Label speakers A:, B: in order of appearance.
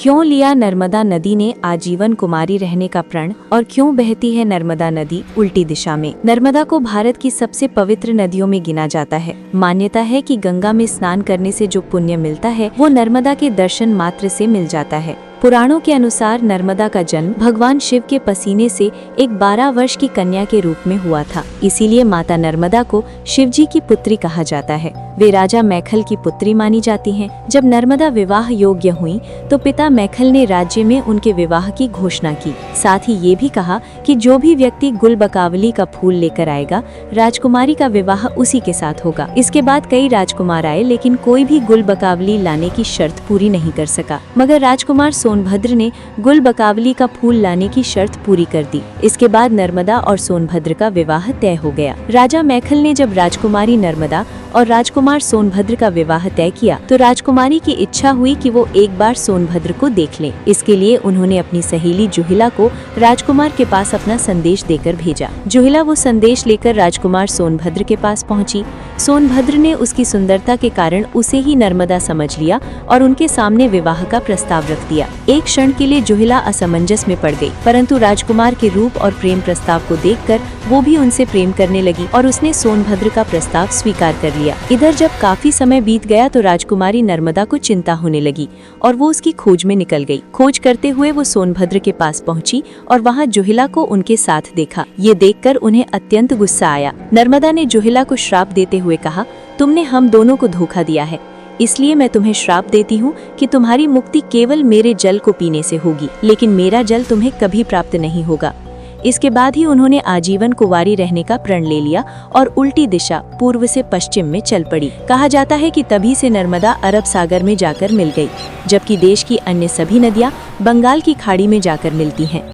A: क्यों लिया नर्मदा नदी ने आजीवन कुमारी रहने का प्रण और क्यों बहती है नर्मदा नदी उल्टी दिशा में। नर्मदा को भारत की सबसे पवित्र नदियों में गिना जाता है। मान्यता है कि गंगा में स्नान करने से जो पुण्य मिलता है वो नर्मदा के दर्शन मात्र से मिल जाता है। पुराणों के अनुसार नर्मदा का जन्म भगवान शिव के पसीने से एक 12 वर्ष की कन्या के रूप में हुआ था। इसीलिए माता नर्मदा को शिवजी की पुत्री कहा जाता है। वे राजा मैखल की पुत्री मानी जाती हैं। जब नर्मदा विवाह योग्य हुई तो पिता मैखल ने राज्य में उनके विवाह की घोषणा की। साथ ही ये भी कहा कि जो भी व्यक्ति गुलबकावली का फूल लेकर आएगा, राजकुमारी का विवाह उसी के साथ होगा। इसके बाद कई राजकुमार आए, लेकिन कोई भी गुलबकावली लाने की शर्त पूरी नहीं कर सका, मगर राजकुमार सोनभद्र ने गुलबकावली का फूल लाने की शर्त पूरी कर दी। इसके बाद नर्मदा और सोनभद्र का विवाह तय हो गया। राजा मैखल ने जब राजकुमारी नर्मदा और राजकुमार सोनभद्र का विवाह तय किया तो राजकुमारी की इच्छा हुई कि वो एक बार सोनभद्र को देख लें। इसके लिए उन्होंने अपनी सहेली जुहिला को राजकुमार के पास अपना संदेश देकर भेजा। जुहिला वो संदेश लेकर राजकुमार सोनभद्र के पास पहुंची। सोनभद्र ने उसकी सुंदरता के कारण उसे ही नर्मदा समझ लिया और उनके सामने विवाह का प्रस्ताव रख दिया। एक क्षण के लिए जुहिला असमंजस में पड़ गई, परंतु राजकुमार के रूप और प्रेम प्रस्ताव को देखकर वो भी उनसे प्रेम करने लगी और उसने सोनभद्र का प्रस्ताव स्वीकार कर लिया। इधर जब काफी समय बीत गया तो राजकुमारी नर्मदा को चिंता होने लगी और वो उसकी खोज में निकल गई। खोज करते हुए वो सोनभद्र के पास पहुंची और वहां जुहिला को उनके साथ देखा। ये देखकर उन्हें अत्यंत गुस्सा आया। नर्मदा ने जुहिला को श्राप देते हुए कहा, तुमने हम दोनों को धोखा दिया है, इसलिए मैं तुम्हें श्राप देती हूँ कि तुम्हारी मुक्ति केवल मेरे जल को पीने से होगी, लेकिन मेरा जल तुम्हें कभी प्राप्त नहीं होगा। इसके बाद ही उन्होंने आजीवन कुंवारी रहने का प्रण ले लिया और उल्टी दिशा पूर्व से पश्चिम में चल पड़ी। कहा जाता है कि तभी से नर्मदा अरब सागर में जाकर मिल गई, जबकि देश की अन्य सभी नदियां बंगाल की खाड़ी में जाकर मिलती हैं।